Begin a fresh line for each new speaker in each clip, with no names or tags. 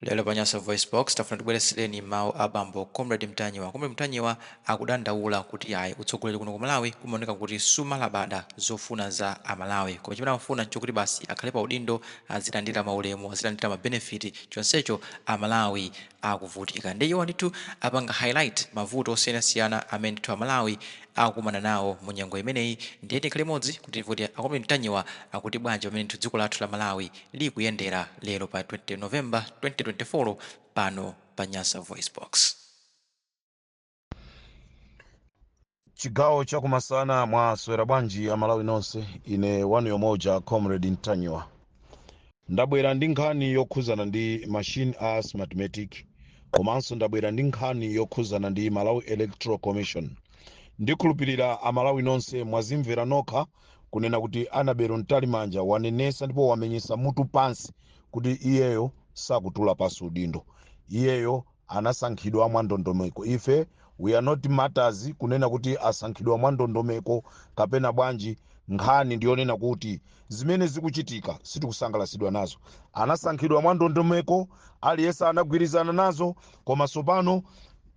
Lelo panyasa voice box tafuna tibweresereni mawu abambo Comrade Mtanyiwa. Comrade Mtanyiwa akudandaula kuti ayi utsogoleri kuno ku Malawi kumaoneka kuti sumalabada zofuna za amalawi, koma chimene amafuna nchokuti basi akhale pa udindo, azilandira maulemu, azilandira mabenefiti, chonsecho amalawi akuvutika. Ndiye iwo ndithu apanga highlight mavuto osiyanasiyana amene ndithu amalawi akumana nawo mu nyengo imeneyi. Ndiye tikhale limodzi kuti vuti Comrade Mtanyiwa akuti bwanji pamene ndithu dziko lathu la Malawi likuyendera lero pa 20 November 2024 pano pa Nyasa Voice Box.
Chigawo chakumasana mwa swera bwanji amalawi nonse, ine wanu yomoja Comrade Mtanyiwa. Ndabwera ndi nkhani yokhuzana ndi machine as mathematic, komanso ndabwera ndi nkhani yokhuzana ndi Malawi Electoral Commission. Ndikhulupirira amalawi nonse mwazimvera nokha kunena kuti Anabelo Ntalimanja wanenesa ndipo wamenyesa mutu pansi kuti iyeyo sakutula pasi udindo, iyeyo anasankhidwa mwa ndondomeko. Ife we are not matters kunena kuti asankhidwa mwa ndondomeko kapena bwanji. Nkhani ndionena kuti zimene zikuchitika sitikusangalasidwa nazo. Anasankhidwa mwa ndondomeko, aliyesa anagwirizana nazo, koma sopano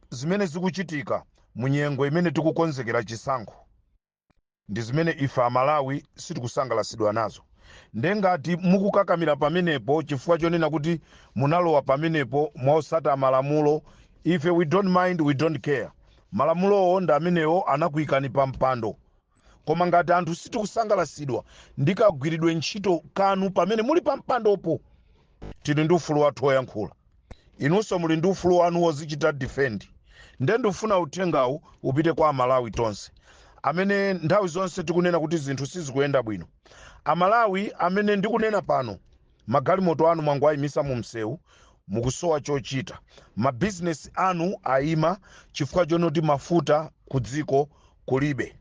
zimene zikuchitika munyengo imene tikukonzekera chisankho ndi zimene ife amalawi sitikusangalasidwa nazo. Ndengati mukukakamira pamenepo chifukwa chonena kuti munalowa pamenepo mwaosata malamulo, ife we don't mind, we don't care. Malamulowo ndi amenewo anakuyikani pa mpando, koma ngati anthu sitikusangalasidwa ndikagwiridwe ntchito kanu pamene muli pa mpandopo, tili ndi ufulu wathu woyankhula, inunso muli ndi ufulu wanu wozichita defend. Nde ndifuna uthengawu upite kwa amalawi tonse amene nthawi zonse tikunena kuti zinthu sizikuyenda bwino. Amalawi amene ndikunena pano, magalimoto anu mwangwayimisa mu msewu mukusowa chochita, mabizinesi anu ayima chifukwa chonoti mafuta ku dziko kulibe.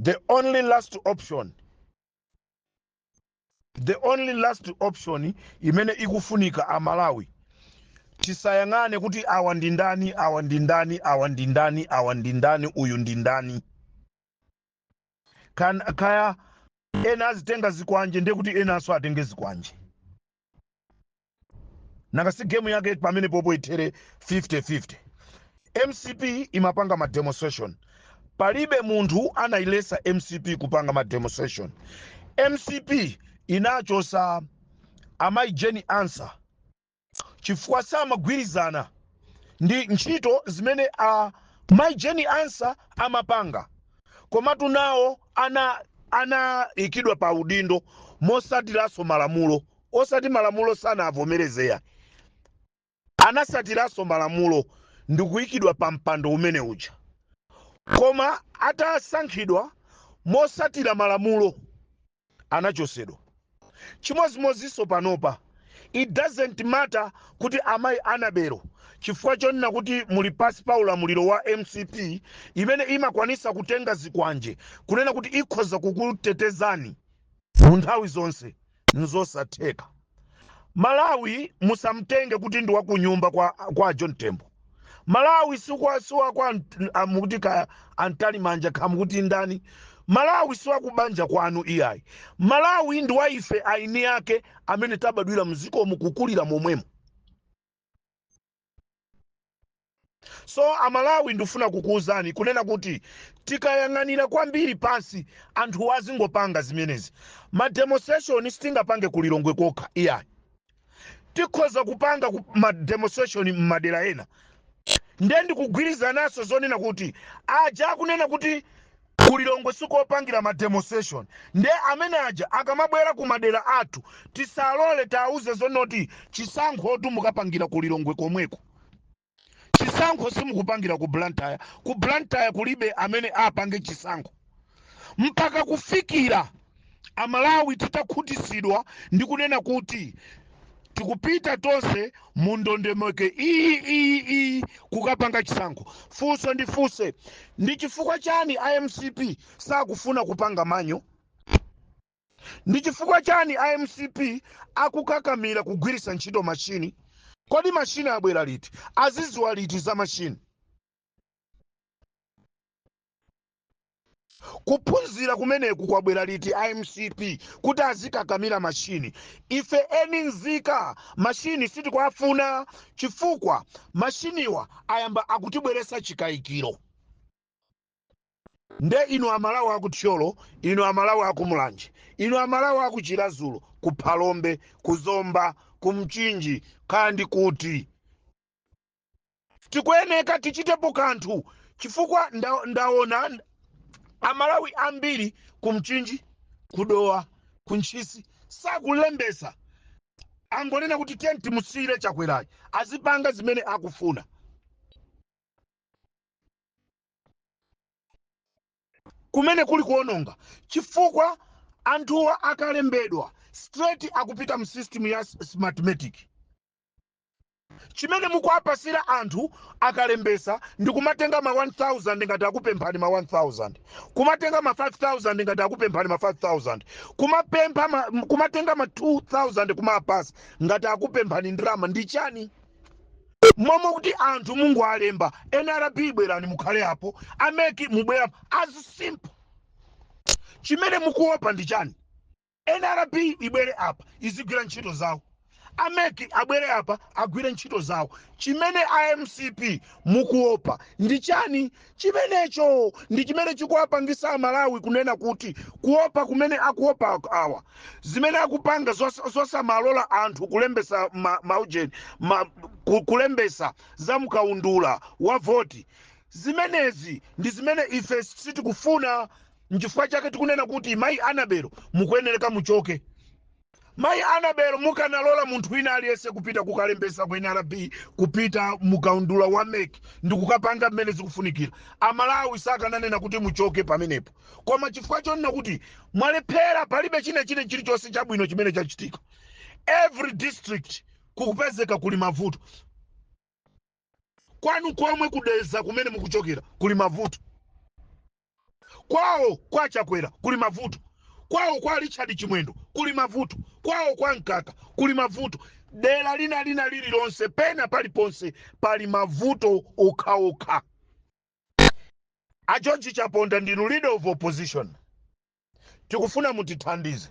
The only last option imene ikufunika amalawi, tisayang'ane kuti awa ndi ndani, awa ndi ndani, awa ndi ndani, awa ndi ndani, uyu ndi ndani. Kaya ena azitenga zikwanje ndiye kuti ena aso atenge zikwanje. Nakasi game yake pamene popo itere 50-50. MCP imapanga ma demonstration. Palibe munthu anailesa MCP kupanga ma demonstration. MCP inachosa amaijeni answer chifukwa samagwirizana ndi ntchito zimene maijeni answer amapanga, komatu nawo ana ikidwa pa udindo mosatiranso malamulo. Osati malamulo sana avomerezeya, anasatiranso malamulo ndikuyikidwa pa mpando umene uja, koma atasankhidwa mosatira malamulo anachosedwa. Chimozimozinso panopa, it doesn't matter kuti amayi Anabelo, chifukwa chonena kuti muli pasi pa ulamuliro wa MCP imene imakwanisa kutenga zikwanje kunena kuti ikhoza kukutetezani mu nthawi zonse, nzosatheka. Malawi musamtenge kuti ndi wakunyumba kwa John Tembo. Malawi siwa kwa mukuti ka Antalimanja kamukuti ndani. Malawi siwa kubanja kwanu iyayi. Malawi ndi wa ife aini yake amene tabadwira mziko mukukulira momwemo. So amalawi ndifuna kukuuzani kunena kuti tikayang'anira kwambiri pansi anthu wazingopanga zimenezi. Ma demonstration sitingapange kulilongwe kokha iyayi. Tikhoza kupanga ma demonstration mmadera ena. Ndendi kugwirizana naso zonena kuti aja akunena kuti kulilongwe sikopangira ma demonstration. Nde amene aja akamabwera ku madera athu tisalole tauze zonoti chisankho mukapangirira kulilongwe komweko. Chisankho simukupangira ku Blantyre. Ku Blantyre kulibe amene apange chisankho. Mpaka kufikira amalawi titakhutisidwa ndi kunena kuti tikupita tonse mundondomeko iyi kukapanga chisankho. Funso ndifuse, ndi chifukwa chani IMCP sakufuna kupanga manyo? Ndi chifukwa chani IMCP akukakamira kugwirisa ntchito machini? Kodi machini abwera liti? Aziziwa liti za machini? kuphunzira kumeneku kwabwera liti IMCP kuti azikakamira mashini. Ife eni nzika mashini sitikwafuna chifukwa mashiniwa ayamba akutibweresa chikayikiro. Nde inu amalawi akuthyolo, inu amalawi akumulanje, inu amalawi akuchilazulo, kuphalombe, kuzomba, kumchinji, kandi kuti tikuyeneka tichitepo kanthu chifukwa ndaona amalawi ambiri kumchinji, kudowa, kunchisi sakulembesa, angonena kuti tenti musire chakwerayi azipanga zimene akufuna. Kumene kuli kuononga chifukwa anthuwa akalembedwa straight akupita mu system ya smartmatic. Chimene mukuapasira anthu akalembesa ndi kumatenga ma 1000 ngati akupemphani ma 1000, kumatenga ma 5000 ngati akupemphani ma 5000, kumatenga ma 2000 kumapasa ngati akupemphani ndrama. Ndi chani? Momwe kuti anthu Mungu alemba NRB bwerani mukhale apo, ameki mubwera as simple. Chimene mukuopa ndi chani? NRB ibwere apa izigwira ntchito zawo, ameki abwere apa agwire ntchito zawo. Chimene IMCP mukuopa ndi chani? Chimenecho ndi chimene chikuwapangisa amalawi kunena kuti kuopa kumene akuopa awa zimene akupanga zosamalola anthu kulembesa maujeni kulembesa za mkaundula wa voti. Zimenezi ndi zimene ife sitikufuna. Nchifukwa chake tikunena kuti mayi Anabelo mukuyenereka muchoke. Mayi Anabelo mukanalola munthu wina aliyese kupita kukalembesa ku NRB, kupita mukaundula wa meki ndi kukapanga mmene zikufunikira. Amalawi sakananena kuti muchoke pamenepo. Koma chifukwa chonena kuti mwalephera, palibe chilichonse chabwino chimene chachitika. Every district kukupezeka kuli mavuto. Kwanu komwe kudeza kumene mukuchokera kuli mavuto. Kwawo kwa Chakwera kuli mavuto. Kwawo kwa Richard Chimwendo kuli mavuto. Kwawo kwa Nkaka kuli mavuto. Dera lina lililonse pena paliponse pali mavuto okhaokha. A George Chaponda ndinu leader of opposition. Tikufuna mutithandize.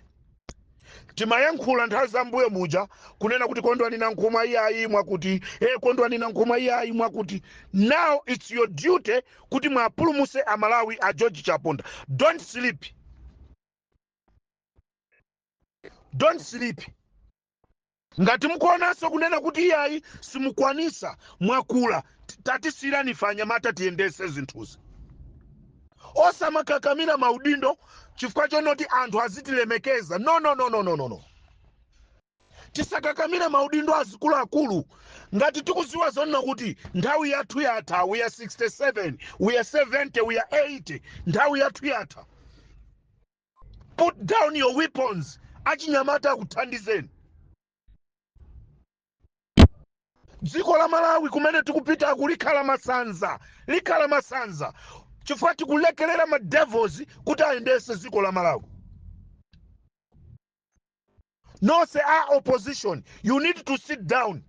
Timayankhula nthawi zambuyo muja kunena kuti kondwani na nkhumwa iyayi mwakuti, kondwani na nkhumwa iyayi mwakuti. Now it's your duty kuti mwapulumuse amalawi a George Chaponda. Don't sleep. Don't sleep. Ngati mukuonanso kunena kuti iyayi simukwanisa mwakula, tatisirani fanya mata tiendese zinthuzi. Osamakakamira maudindo chifukwa chonoti anthu azitilemekeza. No. Tisakakamira maudindo azikuluakulu. Ngati tikuziwa zonna kuti nthawi yathu yatha, we are 67, we are 70, we are 80, nthawi yathu yatha. Put down your weapons. Achinyamata akuthandizeni. Dziko la Malawi kumene tikupita akulikhala masanza. Chifukwa tikulekelera ma devils kuti aendese dziko la Malawi. No, say our opposition, you need to sit down.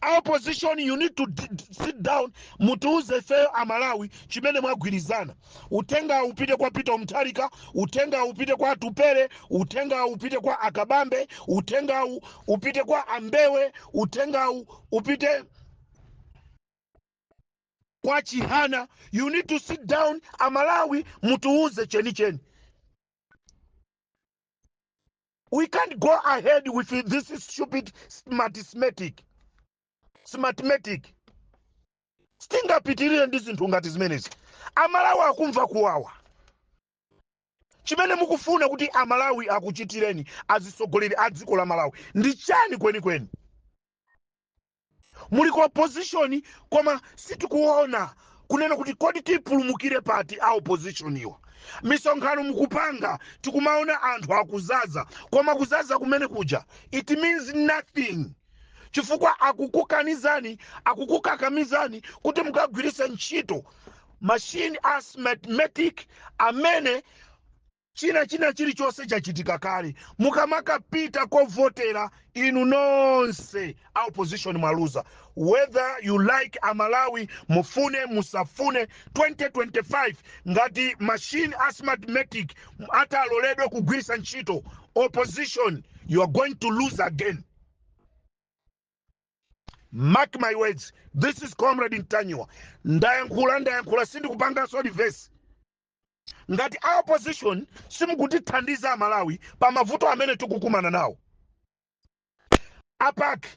Our opposition, you need to sit down. Mutuuze feo amalawi chimene mwagwirizana. Utenga upite kwa Peter Mutharika, utenga upite kwa Tupere, utenga upite kwa Akabambe, utenga upite kwa Ambewe, utenga upite kwa Chihana. You need to sit down. Amalawi mutuuze cheni. We can't go ahead with this stupid smartmatic. Stingapitirire ndi zinthu ngati zimenezi. Amalawi akumva kuwawa. Chimene mukufuna kuti amalawi akuchitireni azisogoleri a dziko la Malawi ndi chani kwenikweni? Muli ku opposition koma sitikuona kunena kuti kodi tipulumukire pati a opposition iwa. Misonkhano mukupanga tikumaona anthu akuzaza, koma kuzaza kumene kuja it means nothing. Chifukwa akukukakamizani kuti mukagwiritse ntchito machine as mathematic amene china chilichonse chachitika kale mukamakapita kovotera inu nonse opposition mwaluza. Whether you like Amalawi mufune musafune 2025 ngati machine asthmatic ataloledwe kugwirisa ntchito opposition, you are going to lose again. Mark my words. This is Comrade Ntanywa. Ndayankhula sindi kupanga so reverse. Ngati our opposition simukutithandiza Malawi pa mavuto amene tikukumana nawo. Apaki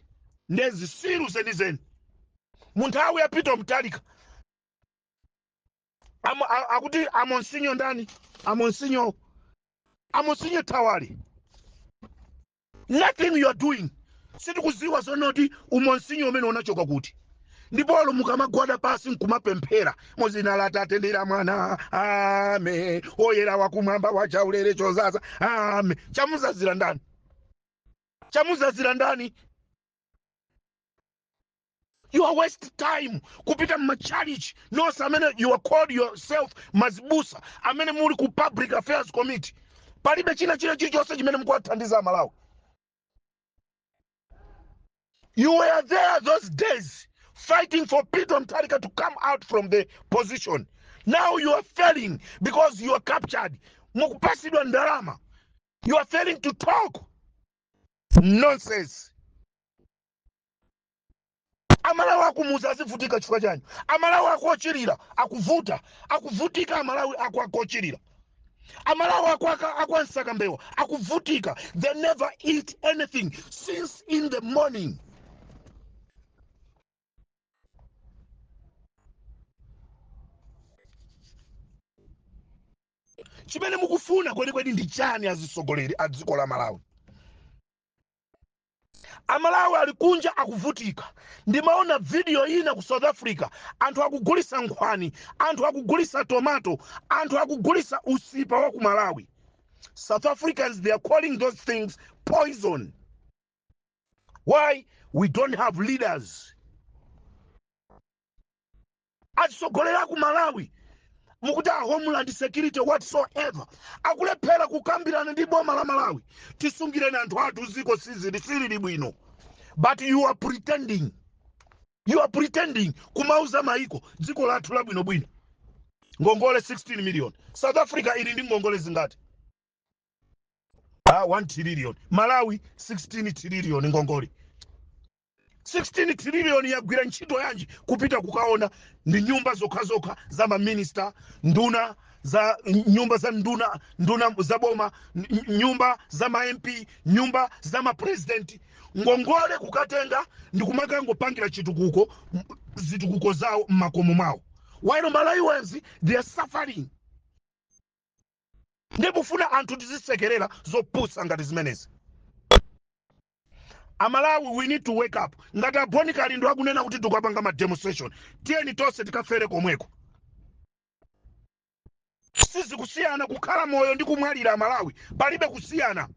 ndezi siru zenizeni. Munthawi ya Peter Mutharika. Akuti amonsinyo ndani? Amonsinyo Tawali. Nothing you are doing. Sitikuziwa zonoti umonsinyo umene unachoka kuti. Ndipolo mukamagwada pasi nkumapemphera muzina la Tate ndi la Mwana amen oyera wakumwamba wachaulere chozaza amen. Chamuzazira ndani? You are waste time kupita machalichi nonse amene you are called yourself mazibusa amene muli ku public affairs committee. Palibe china chilichonse chimene mukuwathandiza Malawi. You were there those days fighting for Peter Mutharika to come out from the position. Now you are failing because you are captured. Mukupasidwa ndalama. You are failing to talk. Nonsense. Amalawi akumuza azivutika chifukwa chani? Amalawi akuochirira, akuvutika Amalawi akuochirira. Amalawi akwansaka mbewa, akuvutika. They never eat anything since in the morning. Chimene mukufuna kweli ndi chani azisogoleri adziko la Malawi? Amalawi alikunja akuvutika. Ndimaona video ina ku South Africa, anthu akugulisa nkhwani, anthu akugulisa tomato, anthu akugulisa usipa wa ku Malawi. South Africans, they are calling those things poison. Why? We don't have leaders. Atisogolera ku Malawi mukuta homeland security whatsoever akulephera kukambirana ndi boma la Malawi tisungireni anthu athu ziko silili bwino. But you are pretending kumauza maiko dziko lathu la bwino. Ngongole 16 million. South Africa ili ndi ngongole zingati? 1 trillion. Malawi 16 trillion ngongole. 16 trillion yagwira ntchito yanji kupita kukaona ndi nyumba zokha za maminista, nduna za nyumba za nduna za boma, nyumba za ma MP, nyumba za ma president. Ngongole kukatenga ndi kumakangopangira zitukuko zawo mmakomo mawo. While Malawi wenzi they are suffering. Ndibufuna anthu tizisekerera zopusa ngati zimenezi. Amalawi, we need to wake up. Ngata Bonica lindo akunena kuti tukapanga ma demonstration. Tieni tonse tikafere komweko. Sisi kusiyana kukhala moyo ndi kumwalira Amalawi. Palibe kusiyana.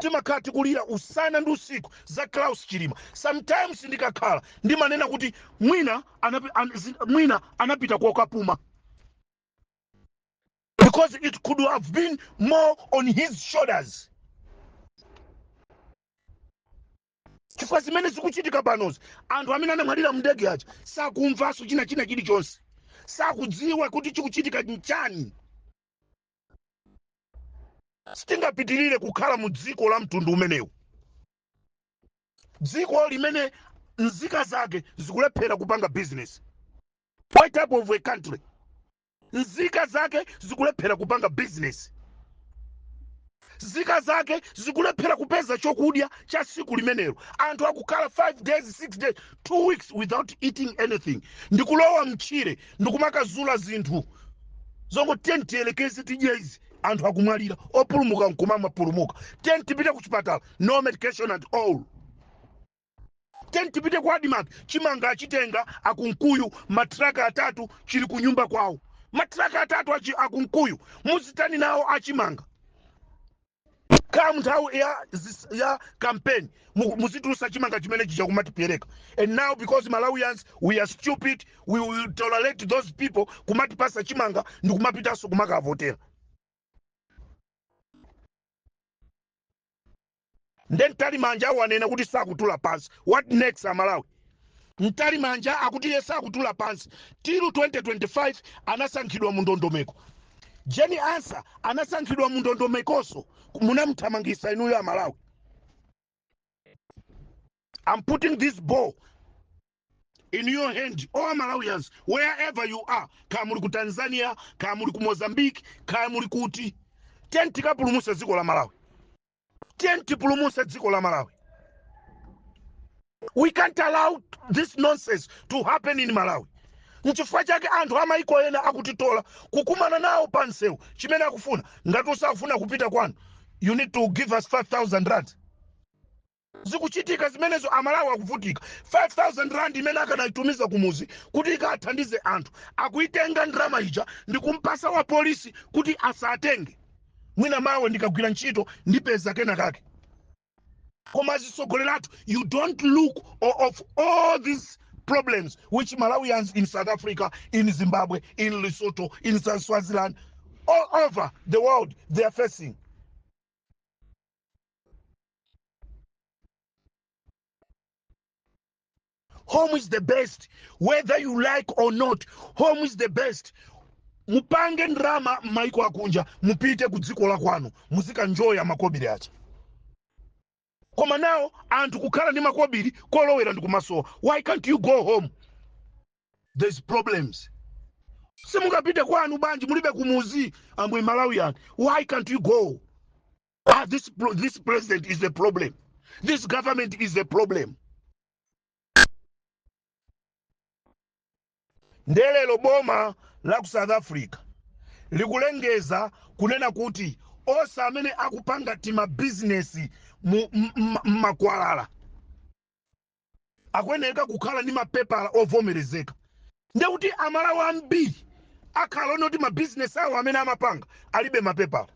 Timakati kulira usana ndi usiku za Klaus Chilima. Sometimes ndikakhala ndimanena kuti mwina anapita kwa Kapuma. Because it could have been more on his shoulders. Chifukwa zimene zikuchitika panozi anthu amene anamwalira mndege aja sakumvaso china chilichonse, sakudziwa kuti chikuchitika nchani. Sitingapitirire kukhala mu dziko la mtundu umenewu, dziko limene nzika zake zikulephera kupanga business. What type of a country? Nzika zake zikulephera kupanga business. Nzika zake zikulephera kupeza chokudya cha siku limenelo. Anthu akukhala 5 days, 6 days, 2 weeks without eating anything. Ndikulowa mchire, ndikumakazula zinthu. Zongo tenti elekezi tijezi. Anthu akumwalira, opulumuka nkumama pulumuka. Tenti pite kuchipatala, no medication at all. Tenti pite kwa Adimag, chimanga achitenga, akunkuyu, matraka atatu, chili kunyumba kwao. Matraka atatu akunkuyu, muzitani nao achimanga. Come nthawi ya campaign muzitulusa chimanga chimene chicha kumatipereka. And now because Malawians we are stupid, we will tolerate those people kumatipasa chimanga ndi kumapitaso kumakavotera. Then Talimanja wanena kuti sakutula pansi. What next Malawi? Mtalimanja akuti yesa akutula pansi. Tilu 2025 anasankhidwa mundondomeko. Jenny Ansah anasankhidwa mundondomekoso munamthamangisa inuyo ya Malawi. I'm putting this ball in your hand, all Malawians, wherever you are. Kama ku Tanzania, kama ku Mozambique, kama kuti. Tenti kapulumuse dziko la Malawi. Tenti pulumuse dziko la Malawi. We can't allow this nonsense to happen in Malawi. Nchifukwa chake anthu amaiko ena akutitola kukumana nawo pansewu chimene akufuna ngati usafuna kupita kwanu, you need to give us 5,000 rand. Zikuchitika zimenezo Amalawi akuvutika. 5,000 rand imene akanayitumiza kumuzi kuti ikathandize anthu akuitenga ndrama ija ndi kumpasa wa polisi kuti asatenge. Mwina mawe ndikagwira ntchito ndipeza kena kake. Koma zisogoleratu, you don't look of all these problems which Malawians in South Africa, in Zimbabwe, in Lesotho, in Swaziland, all over the world they are facing. Home is the best, whether you like or not. Home is the best. Mupange ndrama maiko akunja, mupite kudziko la kwanu, muzika njoya makobiri acha. Koma now anthu kukhala ndi makobiri kolowera ndi kumasowa. Why can't you go home? There's problems. Simungapite kwanu banji mulibe kumuzi amwe Malawian. Why can't you go? This president is the problem. This government is the problem. Ndelelo boma la ku South Africa likulengeza kunena kuti osa amene akupanga tima business makwalala akweneka kukhala ndi mapepala ovomerezeka. Nde kuti Amalawi ambiri akhala noti ma business awo amene amapanga alibe mapepala.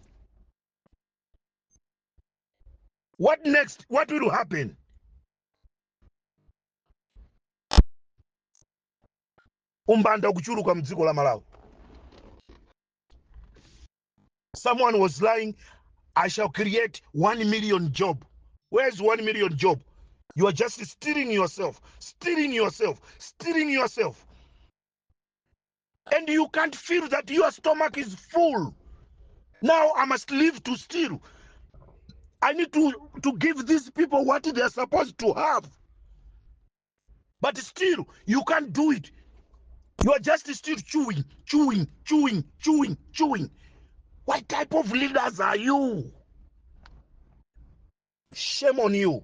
What next? What will happen? Umbanda kuchuluka mdziko la Malawi. Someone was lying, I shall create 1 million job. Where's 1 million job? You are just stealing yourself, stealing yourself, stealing yourself. And you can't feel that your stomach is full. Now I must live to steal. I need to give these people what they're supposed to have. But still, you can't do it. You are just still chewing, chewing, chewing, chewing, chewing. What type of leaders are you? Shame on you.